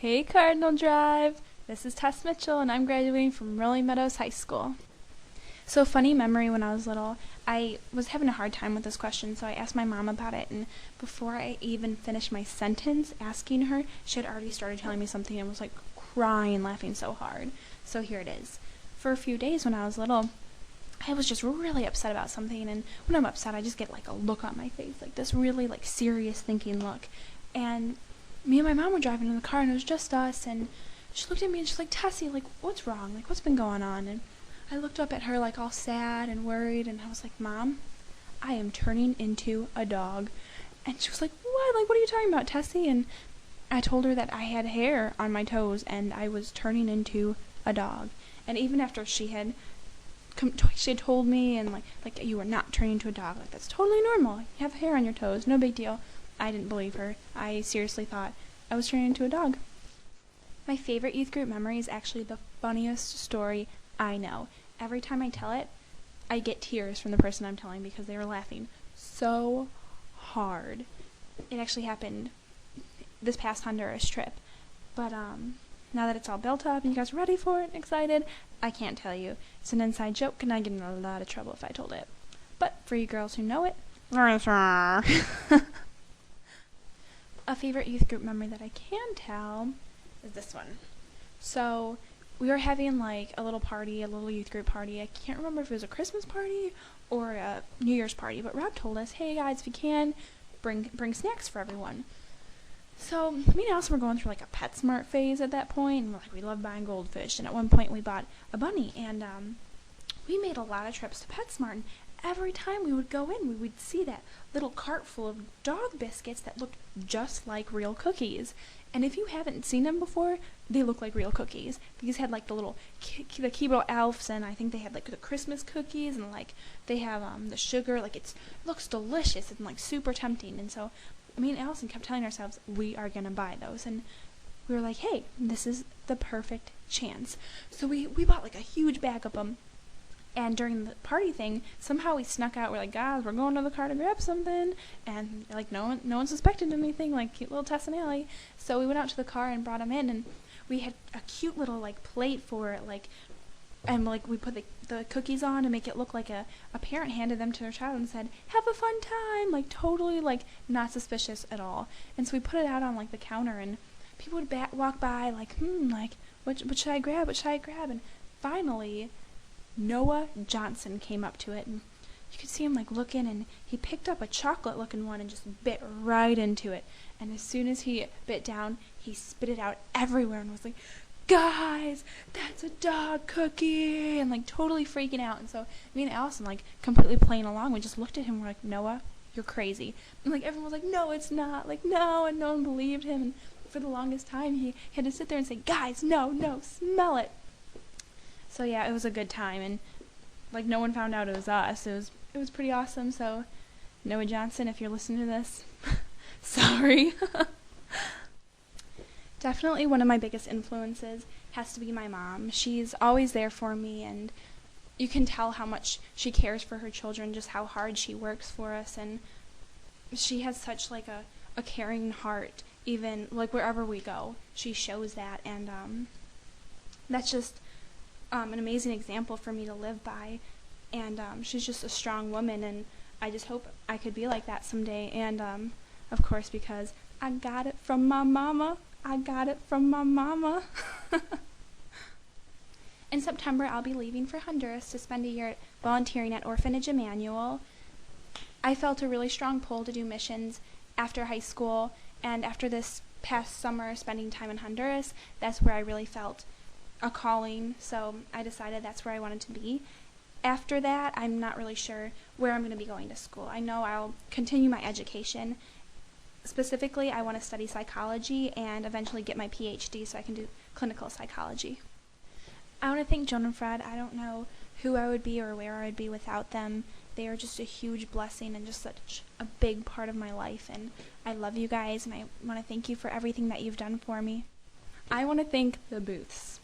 Hey Cardinal Drive! This is Tess Mitchell and I'm graduating from Rolling Meadows High School. So funny memory when I was little, I was having a hard time with this question, so I asked my mom about it, and before I even finished my sentence asking her, she had already started telling me something and was like crying, laughing so hard. So here it is. For a few days when I was little, I was just really upset about something, and when I'm upset I just get like a look on my face, like this really like serious thinking look. And me and my mom were driving in the car and it was just us, and she looked at me and she's like, Tessie, like what's wrong? Like what's been going on? And I looked up at her like all sad and worried, and I was like, Mom, I am turning into a dog. And she was like, what? Like what are you talking about, Tessie? And I told her that I had hair on my toes and I was turning into a dog. And even after she had told me and like you were not turning into a dog, like that's totally normal. You have hair on your toes, no big deal. I didn't believe her. I seriously thought I was turning into a dog. My favorite youth group memory is actually the funniest story I know. Every time I tell it, I get tears from the person I'm telling because they were laughing so hard. It actually happened this past Honduras trip. But now that it's all built up and you guys are ready for it and excited, I can't tell you. It's an inside joke and I'd get in a lot of trouble if I told it. But for you girls who know it, a favorite youth group memory that I can tell is this one. So we were having like a little party, a little youth group party. I can't remember if it was a Christmas party or a New Year's party, but Rob told us, hey guys, if you can, bring snacks for everyone. So me and Allison were going through like a PetSmart phase at that point, and we love buying goldfish, and at one point we bought a bunny, and we made a lot of trips to PetSmart, and every time we would go in, we would see that little cart full of dog biscuits that looked just like real cookies. And if you haven't seen them before, they look like real cookies. These had like the little the Keebler Elves, and I think they had like the Christmas cookies, and like they have the sugar. Like it looks delicious and like super tempting. And so me and Allison kept telling ourselves we are gonna buy those, and we were like, hey, this is the perfect chance. So we bought like a huge bag of them. And during the party thing, somehow we snuck out. We're like, guys, we're going to the car to grab something, and like no one suspected anything, like cute little Tess and Allie. So we went out to the car and brought them in, and we had a cute little like plate for it, like, and like we put the cookies on to make it look like a parent handed them to their child and said, have a fun time, like totally like not suspicious at all. And so we put it out on like the counter, and people would walk by like, like what should I grab? What should I grab? And finally, Noah Johnson came up to it, and you could see him like looking, and he picked up a chocolate looking one and just bit right into it. And as soon as he bit down, he spit it out everywhere and was like, guys, that's a dog cookie, and like totally freaking out. And so me and Allison, like completely playing along, we just looked at him and we're like, Noah, you're crazy. And like everyone was like, no, it's not, like no, and no one believed him. And for the longest time he had to sit there and say, guys, no, smell it. So yeah, it was a good time, and like no one found out it was us. It was pretty awesome. So Noah Johnson, if you're listening to this, sorry. Definitely one of my biggest influences has to be my mom. She's always there for me, and you can tell how much she cares for her children, just how hard she works for us, and she has such like a caring heart, even like wherever we go. She shows that, and that's just an amazing example for me to live by. And she's just a strong woman, and I just hope I could be like that someday. And of course, because I got it from my mama. In September, I'll be leaving for Honduras to spend a year volunteering at Orphanage Emmanuel. I felt a really strong pull to do missions after high school, and after this past summer spending time in Honduras, that's where I really felt a calling, so I decided that's where I wanted to be. After that, I'm not really sure where I'm going to be going to school. I know I'll continue my education. Specifically, I want to study psychology and eventually get my PhD so I can do clinical psychology. I want to thank Joan and Fred. I don't know who I would be or where I would be without them. They are just a huge blessing and just such a big part of my life, and I love you guys, and I want to thank you for everything that you've done for me. I want to thank the Booths.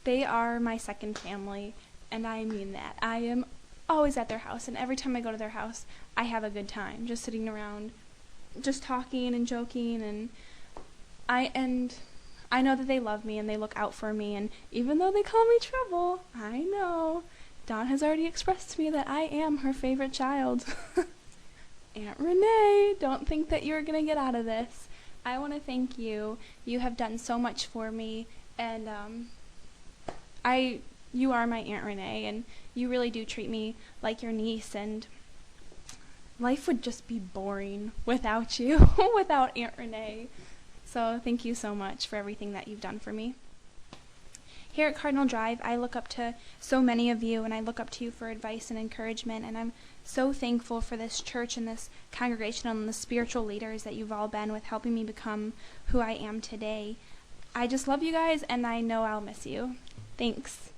They are my second family, and I mean that. I am always at their house, and every time I go to their house, I have a good time, just sitting around, just talking and joking, and I know that they love me and they look out for me, and even though they call me Trouble, I know Dawn has already expressed to me that I am her favorite child. Aunt Renee, don't think that you're going to get out of this. I want to thank you. You have done so much for me, and you are my Aunt Renee, and you really do treat me like your niece, and life would just be boring without you, without Aunt Renee. So thank you so much for everything that you've done for me. Here at Cardinal Drive, I look up to so many of you, and I look up to you for advice and encouragement, and I'm so thankful for this church and this congregation and the spiritual leaders that you've all been with helping me become who I am today. I just love you guys, and I know I'll miss you. Thanks.